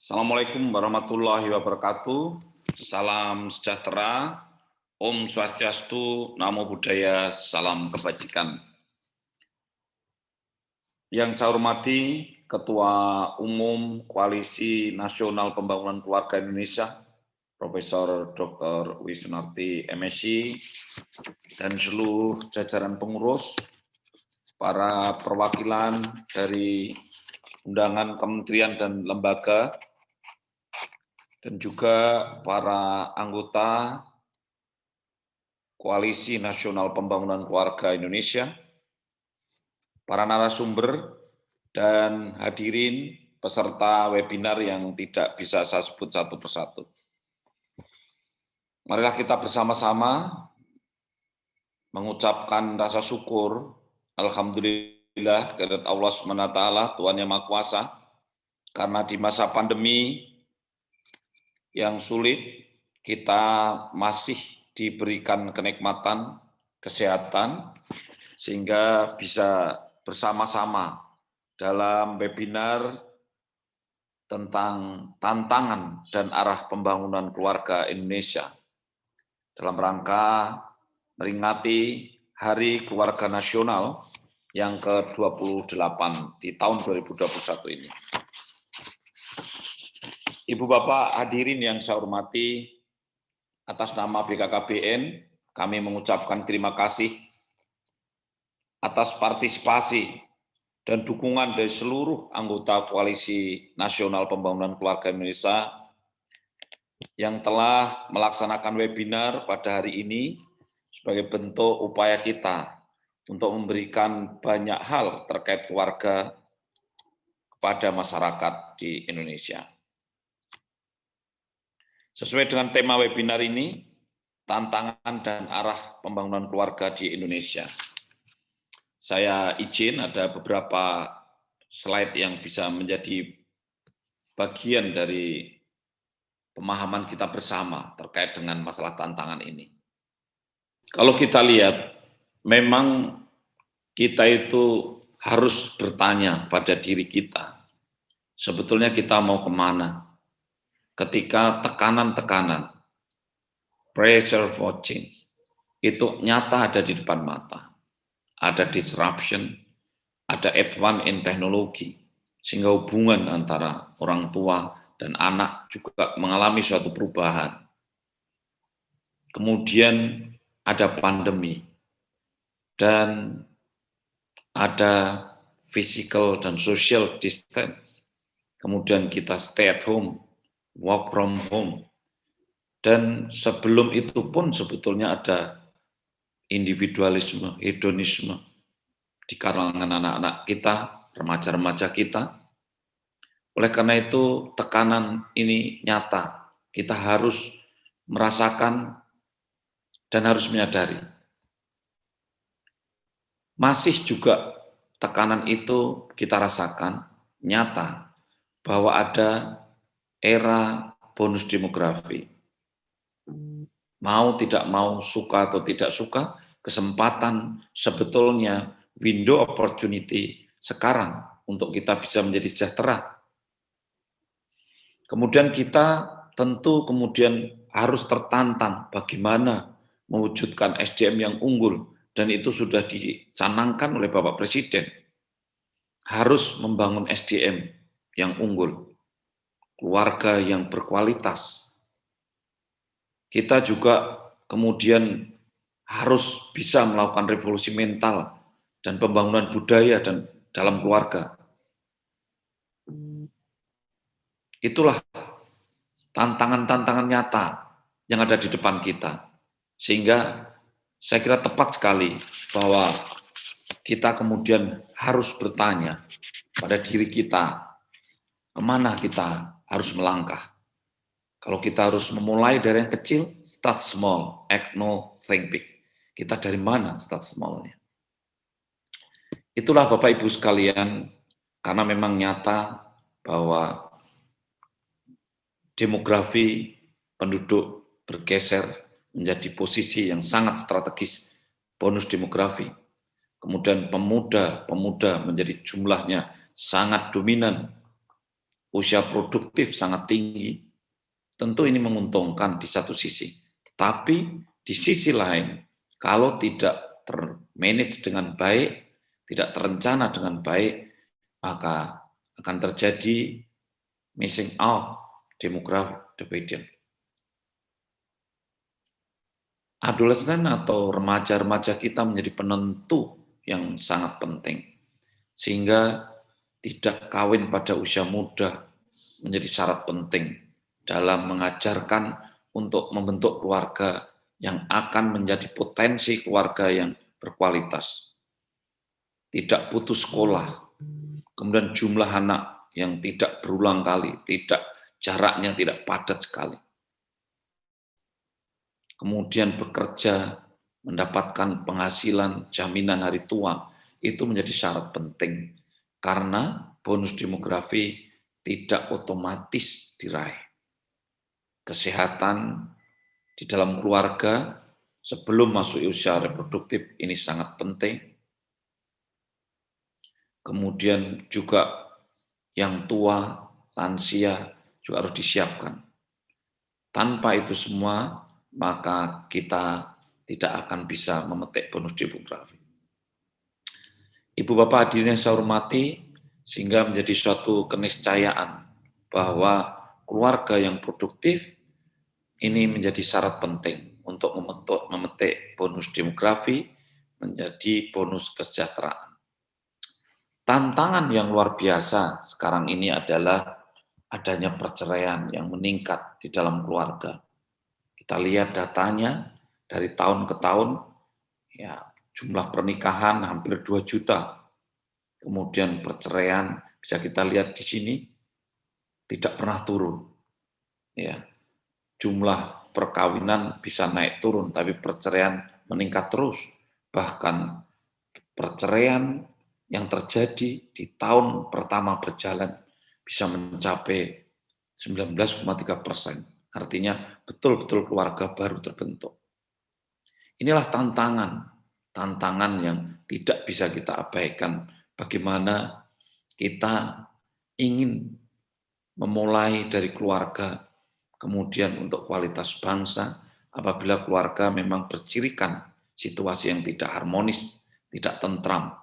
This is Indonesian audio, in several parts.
Assalamualaikum warahmatullahi wabarakatuh. Salam sejahtera, Om Swastiastu, Namo Buddhaya, salam kebajikan. Yang saya hormati Ketua Umum Koalisi Nasional Pembangunan Keluarga Indonesia, Profesor Dr. Wisnarti MSc, dan seluruh jajaran pengurus, para perwakilan dari undangan kementerian dan lembaga, dan juga para anggota Koalisi Nasional Pembangunan Keluarga Indonesia, para narasumber, dan hadirin peserta webinar yang tidak bisa saya sebut satu persatu. Marilah kita bersama-sama mengucapkan rasa syukur, Alhamdulillah, kehadirat Allah SWT, Tuhan Yang Maha Kuasa, karena di masa pandemi yang sulit, kita masih diberikan kenikmatan, kesehatan, sehingga bisa bersama-sama dalam webinar tentang tantangan dan arah pembangunan keluarga Indonesia dalam rangka meringati Hari Keluarga Nasional yang ke-28 di tahun 2021 ini. Ibu Bapak hadirin yang saya hormati, atas nama BKKBN, kami mengucapkan terima kasih atas partisipasi dan dukungan dari seluruh anggota Koalisi Nasional Pembangunan Keluarga Indonesia yang telah melaksanakan webinar pada hari ini sebagai bentuk upaya kita untuk memberikan banyak hal terkait keluarga kepada masyarakat di Indonesia. Sesuai dengan tema webinar ini, tantangan dan arah pembangunan keluarga di Indonesia. Saya izin ada beberapa slide yang bisa menjadi bagian dari pemahaman kita bersama terkait dengan masalah tantangan ini. Kalau kita lihat, memang kita itu harus bertanya pada diri kita, sebetulnya kita mau kemana? Ketika tekanan-tekanan, pressure for change, itu nyata ada di depan mata. Ada disruption, ada advance in teknologi, sehingga hubungan antara orang tua dan anak juga mengalami suatu perubahan. Kemudian ada pandemi, dan ada physical dan social distance. Kemudian kita stay at home, work from home, dan sebelum itu pun sebetulnya ada individualisme, hedonisme di kalangan anak-anak kita, remaja-remaja kita. Oleh karena itu tekanan ini nyata, kita harus merasakan dan harus menyadari. Masih juga tekanan itu kita rasakan nyata bahwa ada era bonus demografi. Mau tidak mau, suka atau tidak suka, kesempatan sebetulnya window opportunity sekarang untuk kita bisa menjadi sejahtera. Kemudian kita tentu kemudian harus tertantang bagaimana mewujudkan SDM yang unggul, dan itu sudah dicanangkan oleh Bapak Presiden. Harus membangun SDM yang unggul, keluarga yang berkualitas. Kita juga kemudian harus bisa melakukan revolusi mental dan pembangunan budaya dan dalam keluarga. Itulah tantangan-tantangan nyata yang ada di depan kita. Sehingga saya kira tepat sekali bahwa kita kemudian harus bertanya pada diri kita, kemana kita harus melangkah. Kalau kita harus memulai dari yang kecil, start small, act no, think big. Kita dari mana start small-nya? Itulah Bapak Ibu sekalian, karena memang nyata bahwa demografi penduduk bergeser menjadi posisi yang sangat strategis, bonus demografi. Kemudian pemuda menjadi jumlahnya sangat dominan. usia produktif sangat tinggi, tentu ini menguntungkan di satu sisi. Tetapi di sisi lain, kalau tidak termanage dengan baik, tidak terencana dengan baik, maka akan terjadi missing out demographic dividend. Adolesen atau remaja-remaja kita menjadi penentu yang sangat penting, sehingga tidak kawin pada usia muda menjadi syarat penting dalam mengajarkan untuk membentuk keluarga yang akan menjadi potensi keluarga yang berkualitas. Tidak putus sekolah, kemudian jumlah anak yang tidak berulang kali, jaraknya tidak padat sekali. Kemudian bekerja, mendapatkan penghasilan, jaminan hari tua, itu menjadi syarat penting. Karena bonus demografi tidak otomatis diraih. Kesehatan di dalam keluarga sebelum masuk usia reproduktif ini sangat penting. Kemudian juga yang tua, lansia juga harus disiapkan. Tanpa itu semua, maka kita tidak akan bisa memetik bonus demografi. Ibu Bapak hadirin yang saya hormati, sehingga menjadi suatu keniscayaan bahwa keluarga yang produktif ini menjadi syarat penting untuk memetik bonus demografi menjadi bonus kesejahteraan. Tantangan yang luar biasa sekarang ini adalah adanya perceraian yang meningkat di dalam keluarga. Kita lihat datanya dari tahun ke tahun, ya jumlah pernikahan hampir 2 juta. Kemudian perceraian bisa kita lihat di sini tidak pernah turun. Ya, jumlah perkawinan bisa naik turun, tapi perceraian meningkat terus. Bahkan perceraian yang terjadi di tahun pertama berjalan bisa mencapai 19,3%. Artinya betul-betul keluarga baru terbentuk. Inilah tantangan yang tidak bisa kita abaikan. Bagaimana kita ingin memulai dari keluarga, kemudian untuk kualitas bangsa, apabila keluarga memang bercirikan situasi yang tidak harmonis, tidak tentram.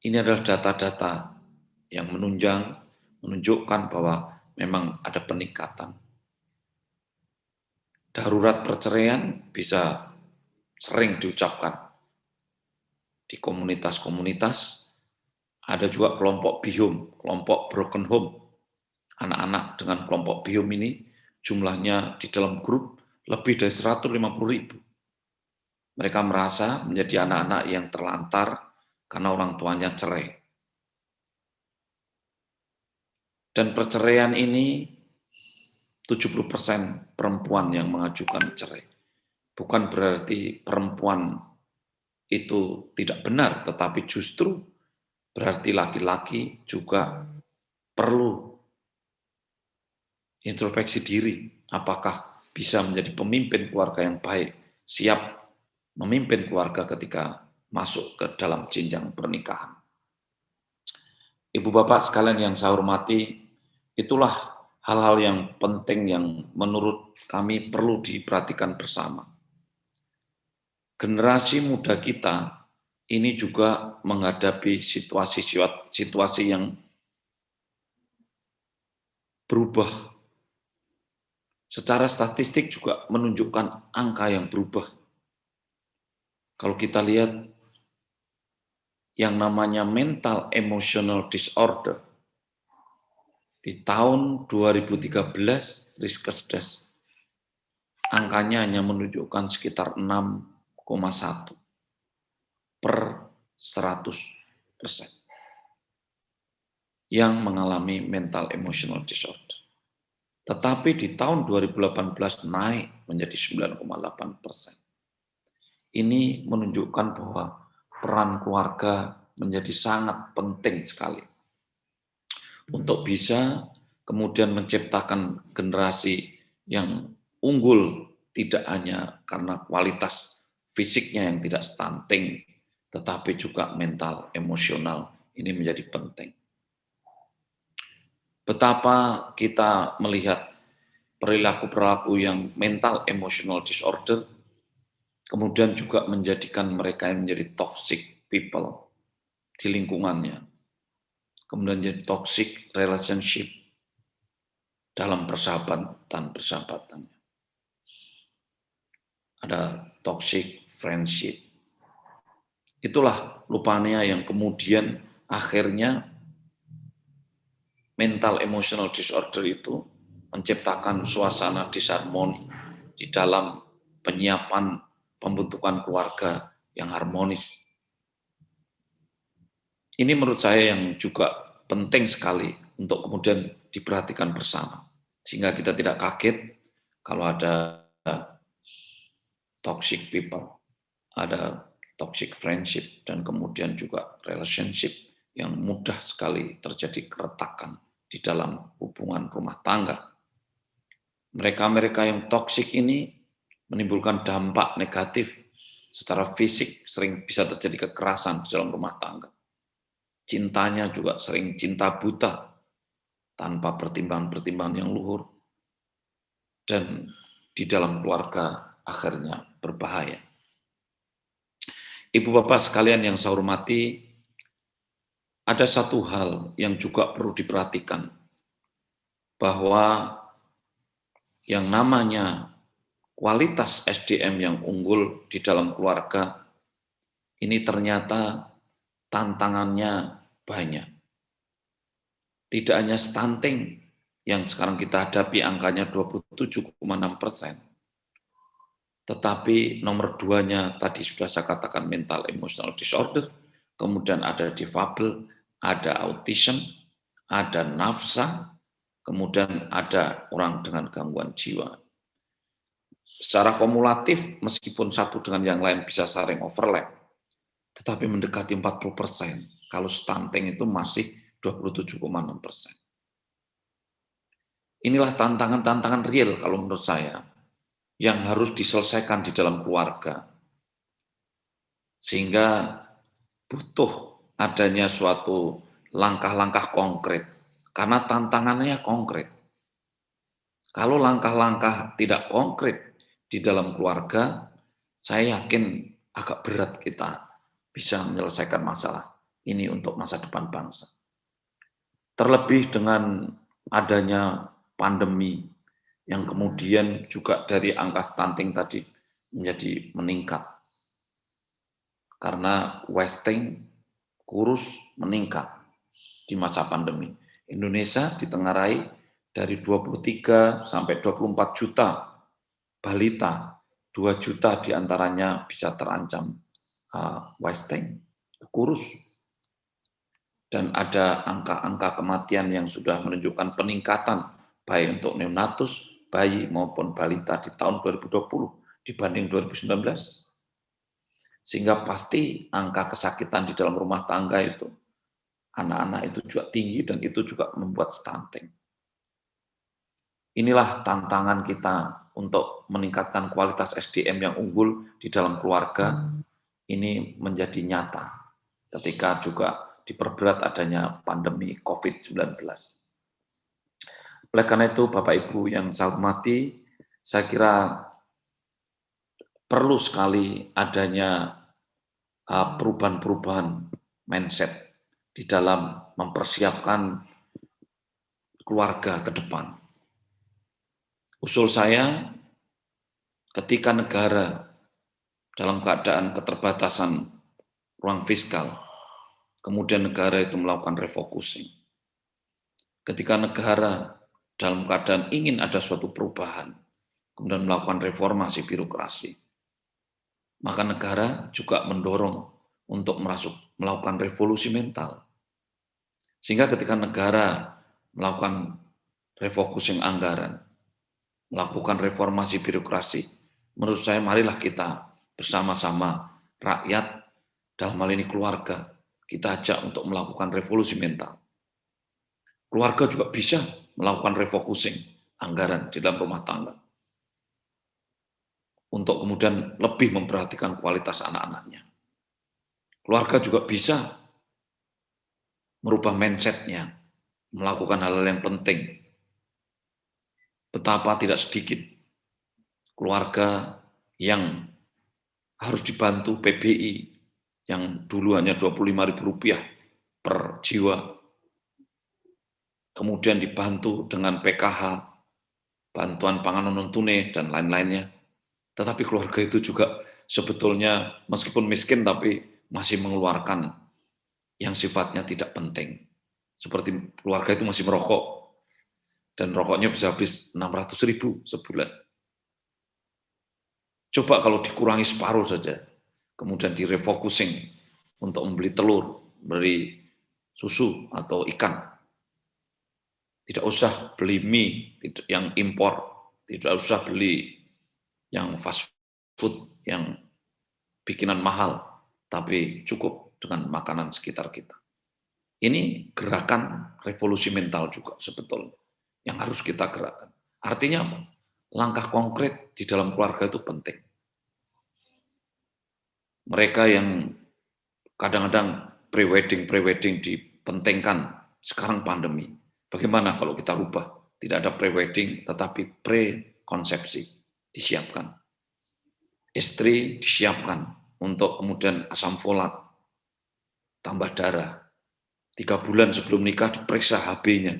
Ini adalah data-data yang menunjukkan bahwa memang ada peningkatan. Darurat perceraian bisa sering diucapkan di komunitas-komunitas. Ada juga kelompok BIHUM, kelompok broken home. Anak-anak dengan kelompok BIHUM ini jumlahnya di dalam grup lebih dari 150.000. Mereka merasa menjadi anak-anak yang terlantar karena orang tuanya cerai. Dan perceraian ini 70% perempuan yang mengajukan cerai. Bukan berarti perempuan itu tidak benar, tetapi justru berarti laki-laki juga perlu introspeksi diri. Apakah bisa menjadi pemimpin keluarga yang baik, siap memimpin keluarga ketika masuk ke dalam jenjang pernikahan. Ibu Bapak sekalian yang saya hormati, itulah hal-hal yang penting yang menurut kami perlu diperhatikan bersama. Generasi muda kita ini juga menghadapi situasi yang berubah. Secara statistik juga menunjukkan angka yang berubah. Kalau kita lihat yang namanya mental emotional disorder, di tahun 2013, Riskesdas, angkanya hanya menunjukkan sekitar 6,1 per 100% yang mengalami mental emotional disorder. Tetapi di tahun 2018 naik menjadi 9,8%. Ini menunjukkan bahwa peran keluarga menjadi sangat penting sekali untuk bisa kemudian menciptakan generasi yang unggul, tidak hanya karena kualitas fisiknya yang tidak stunting, tetapi juga mental, emosional ini menjadi penting. betapa kita melihat perilaku-perilaku yang mental emotional disorder, kemudian juga menjadikan mereka yang menjadi toxic people di lingkungannya, kemudian jadi toxic relationship dalam persahabatan. Ada toxic friendship. Itulah rupanya yang kemudian akhirnya mental emotional disorder itu menciptakan suasana disharmoni di dalam penyiapan pembentukan keluarga yang harmonis. Ini menurut saya yang juga penting sekali untuk kemudian diperhatikan bersama. Sehingga kita tidak kaget kalau ada toxic people, ada toxic friendship, dan kemudian juga relationship yang mudah sekali terjadi keretakan di dalam hubungan rumah tangga. Mereka-mereka yang toksik ini menimbulkan dampak negatif secara fisik, sering bisa terjadi kekerasan di dalam rumah tangga. Cintanya juga sering cinta buta, tanpa pertimbangan-pertimbangan yang luhur, dan di dalam keluarga akhirnya berbahaya. Ibu bapak sekalian yang saya hormati, ada satu hal yang juga perlu diperhatikan, bahwa yang namanya kualitas SDM yang unggul di dalam keluarga, ini ternyata tantangannya banyak. Tidak hanya stunting yang sekarang kita hadapi angkanya 27,6%, tetapi nomor 2-nya tadi sudah saya katakan mental emotional disorder, kemudian ada difabel, ada autism, ada nafsa, kemudian ada orang dengan gangguan jiwa. Secara kumulatif, meskipun satu dengan yang lain bisa saling overlap, tetapi mendekati 40%. Kalau stunting itu masih 27,6%. Inilah tantangan-tantangan real kalau menurut saya, yang harus diselesaikan di dalam keluarga. Sehingga butuh adanya suatu langkah-langkah konkret, karena tantangannya konkret. Kalau langkah-langkah tidak konkret di dalam keluarga, saya yakin agak berat kita bisa menyelesaikan masalah ini untuk masa depan bangsa. Terlebih dengan adanya pandemi yang kemudian juga dari angka stunting tadi menjadi meningkat. Karena wasting, kurus meningkat di masa pandemi. Indonesia ditengarai dari 23 sampai 24 juta balita, 2 juta diantaranya bisa terancam wasting, kurus. Dan ada angka-angka kematian yang sudah menunjukkan peningkatan baik untuk neonatus, bayi maupun balita di tahun 2020 dibanding 2019. Sehingga pasti angka kesakitan di dalam rumah tangga itu, anak-anak itu juga tinggi dan itu juga membuat stunting. Inilah tantangan kita untuk meningkatkan kualitas SDM yang unggul di dalam keluarga, ini menjadi nyata ketika juga diperberat adanya pandemi COVID-19. Oleh karena itu, Bapak Ibu yang saya hormati, saya kira perlu sekali adanya perubahan-perubahan mindset di dalam mempersiapkan keluarga ke depan. Usul saya, ketika negara dalam keadaan keterbatasan ruang fiskal, kemudian negara itu melakukan refocusing. Ketika negara dalam keadaan ingin ada suatu perubahan, kemudian melakukan reformasi birokrasi, maka negara juga mendorong untuk melakukan revolusi mental. Sehingga ketika negara melakukan refocusing anggaran, melakukan reformasi birokrasi, menurut saya marilah kita bersama-sama rakyat, dalam hal ini keluarga, kita ajak untuk melakukan revolusi mental. Keluarga juga bisa melakukan refocusing anggaran di dalam rumah tangga untuk kemudian lebih memperhatikan kualitas anak-anaknya. Keluarga juga bisa merubah mindset-nya melakukan hal-hal yang penting. Betapa tidak sedikit keluarga yang harus dibantu PBI yang dulu hanya Rp25.000 per jiwa, kemudian dibantu dengan PKH, bantuan pangan non-tunai, dan lain-lainnya. Tetapi keluarga itu juga sebetulnya meskipun miskin tapi masih mengeluarkan yang sifatnya tidak penting. Seperti keluarga itu masih merokok, dan rokoknya bisa habis 600.000 sebulan. Coba kalau dikurangi separuh saja, kemudian direfocusing untuk membeli telur, beli susu atau ikan. Tidak usah beli mie yang impor, tidak usah beli yang fast food, yang bikinan mahal, tapi cukup dengan makanan sekitar kita. Ini gerakan revolusi mental juga sebetulnya yang harus kita gerakkan. Artinya apa? Langkah konkret di dalam keluarga itu penting. Mereka yang kadang-kadang pre-wedding dipentingkan, sekarang pandemi. Bagaimana kalau kita rubah? Tidak ada pre-wedding, tetapi pre-konsepsi disiapkan. Istri disiapkan untuk kemudian asam folat, tambah darah. 3 bulan sebelum nikah diperiksa HB-nya.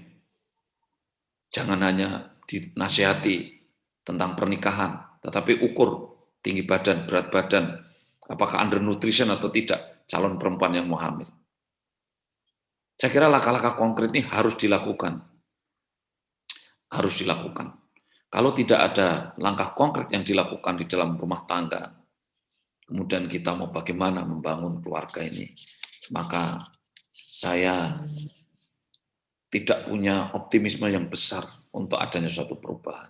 Jangan hanya dinasihati tentang pernikahan, tetapi ukur tinggi badan, berat badan, apakah undernutrition atau tidak calon perempuan yang mau hamil. Saya kira langkah-langkah konkret ini harus dilakukan. Harus dilakukan. Kalau tidak ada langkah konkret yang dilakukan di dalam rumah tangga, kemudian kita mau bagaimana membangun keluarga ini, maka saya tidak punya optimisme yang besar untuk adanya suatu perubahan.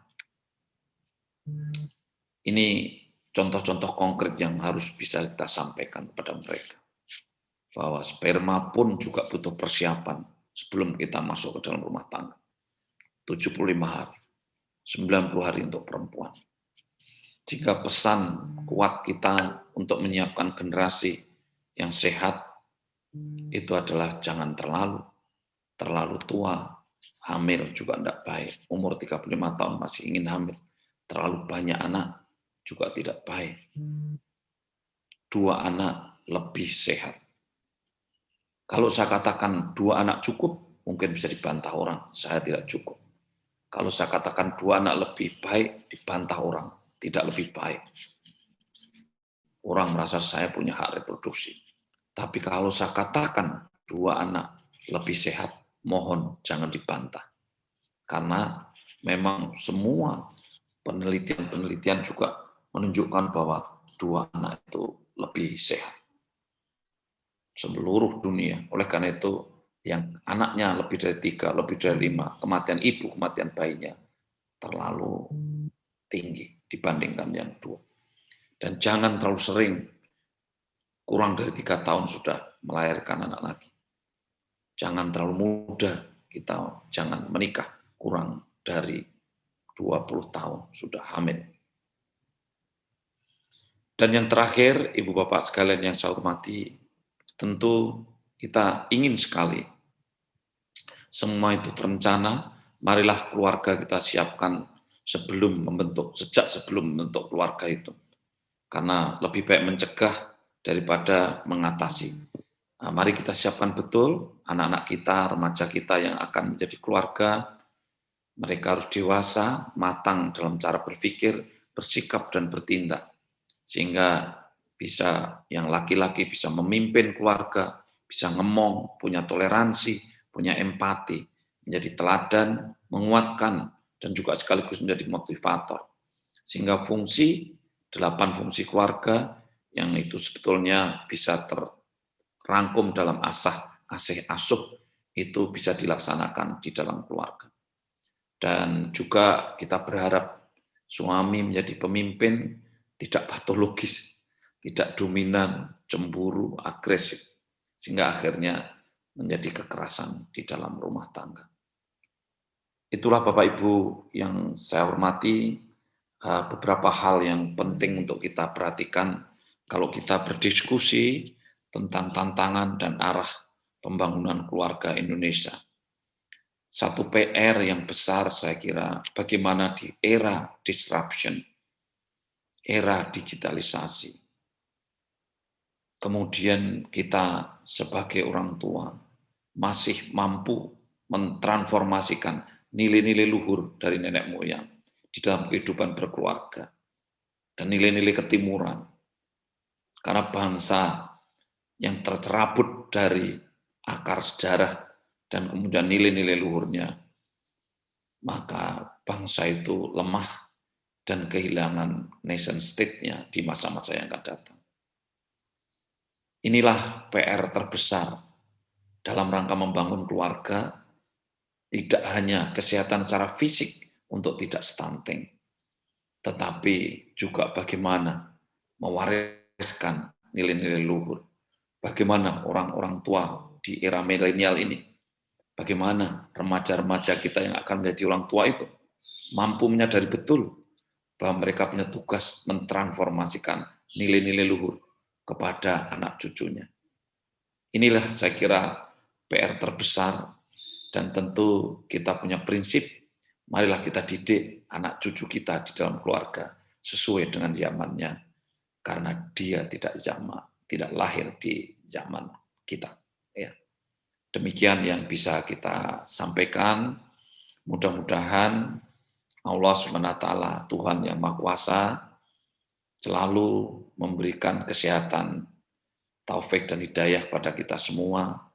Ini contoh-contoh konkret yang harus bisa kita sampaikan kepada mereka. Bahwa sperma pun juga butuh persiapan sebelum kita masuk ke dalam rumah tangga. 75 hari, 90 hari untuk perempuan. Jika pesan kuat kita untuk menyiapkan generasi yang sehat, itu adalah jangan terlalu tua, hamil juga tidak baik. Umur 35 tahun masih ingin hamil. Terlalu banyak anak juga tidak baik. 2 anak lebih sehat. Kalau saya katakan 2 anak cukup, mungkin bisa dibantah orang, saya tidak cukup. Kalau saya katakan 2 anak lebih baik, dibantah orang, tidak lebih baik. Orang merasa saya punya hak reproduksi. Tapi kalau saya katakan 2 anak lebih sehat, mohon jangan dibantah. Karena memang semua penelitian juga menunjukkan bahwa 2 anak itu lebih sehat. Seluruh dunia. Oleh karena itu, yang anaknya lebih dari 3, lebih dari 5, kematian ibu, kematian bayinya terlalu tinggi dibandingkan yang 2. Dan jangan terlalu sering, kurang dari 3 tahun sudah melahirkan anak lagi. Jangan terlalu muda, kita jangan menikah kurang dari 20 tahun sudah hamil. Dan yang terakhir, Ibu Bapak sekalian yang saya hormati, tentu kita ingin sekali semua itu terencana, marilah keluarga kita siapkan sejak sebelum membentuk keluarga itu. Karena lebih baik mencegah daripada mengatasi. Nah, mari kita siapkan betul anak-anak kita, remaja kita yang akan menjadi keluarga. Mereka harus dewasa, matang dalam cara berpikir, bersikap, dan bertindak. Sehingga bisa yang laki-laki bisa memimpin keluarga, bisa ngemong, punya toleransi, punya empati, menjadi teladan, menguatkan, dan juga sekaligus menjadi motivator. Sehingga 8 fungsi keluarga yang itu sebetulnya bisa terangkum dalam asih asuh itu bisa dilaksanakan di dalam keluarga. Dan juga kita berharap suami menjadi pemimpin tidak patologis, tidak dominan, cemburu, agresif, sehingga akhirnya menjadi kekerasan di dalam rumah tangga. Itulah Bapak Ibu yang saya hormati, beberapa hal yang penting untuk kita perhatikan kalau kita berdiskusi tentang tantangan dan arah pembangunan keluarga Indonesia. satu PR yang besar saya kira bagaimana di era disruption, era digitalisasi. Kemudian kita sebagai orang tua masih mampu mentransformasikan nilai-nilai luhur dari nenek moyang di dalam kehidupan berkeluarga dan nilai-nilai ketimuran. Karena bangsa yang tercerabut dari akar sejarah dan kemudian nilai-nilai luhurnya, maka bangsa itu lemah dan kehilangan nation state-nya di masa-masa yang akan datang. Inilah PR terbesar dalam rangka membangun keluarga, tidak hanya kesehatan secara fisik untuk tidak stunting, tetapi juga bagaimana mewariskan nilai-nilai luhur. Bagaimana orang-orang tua di era milenial ini, bagaimana remaja-remaja kita yang akan menjadi orang tua itu mampu menyadari betul bahwa mereka punya tugas mentransformasikan nilai-nilai luhur kepada anak cucunya. Inilah saya kira PR terbesar, dan tentu kita punya prinsip, marilah kita didik anak cucu kita di dalam keluarga sesuai dengan zamannya, karena dia tidak lahir di zaman kita. Ya. Demikian yang bisa kita sampaikan. Mudah-mudahan Allah SWT, Tuhan yang Maha Kuasa, selalu memberikan kesehatan, taufik dan hidayah pada kita semua,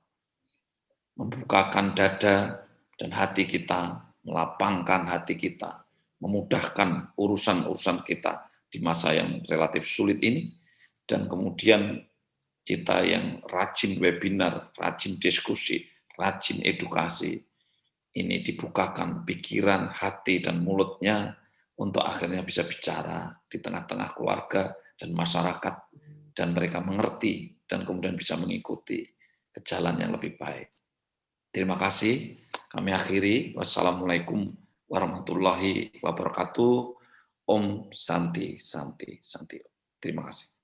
membukakan dada dan hati kita, melapangkan hati kita, memudahkan urusan-urusan kita di masa yang relatif sulit ini, dan kemudian kita yang rajin webinar, rajin diskusi, rajin edukasi, ini dibukakan pikiran, hati, dan mulutnya untuk akhirnya bisa bicara di tengah-tengah keluarga dan masyarakat, dan mereka mengerti dan kemudian bisa mengikuti ke jalan yang lebih baik. Terima kasih. Kami akhiri. Wassalamualaikum warahmatullahi wabarakatuh. Om Santi Santi Santi. Terima kasih.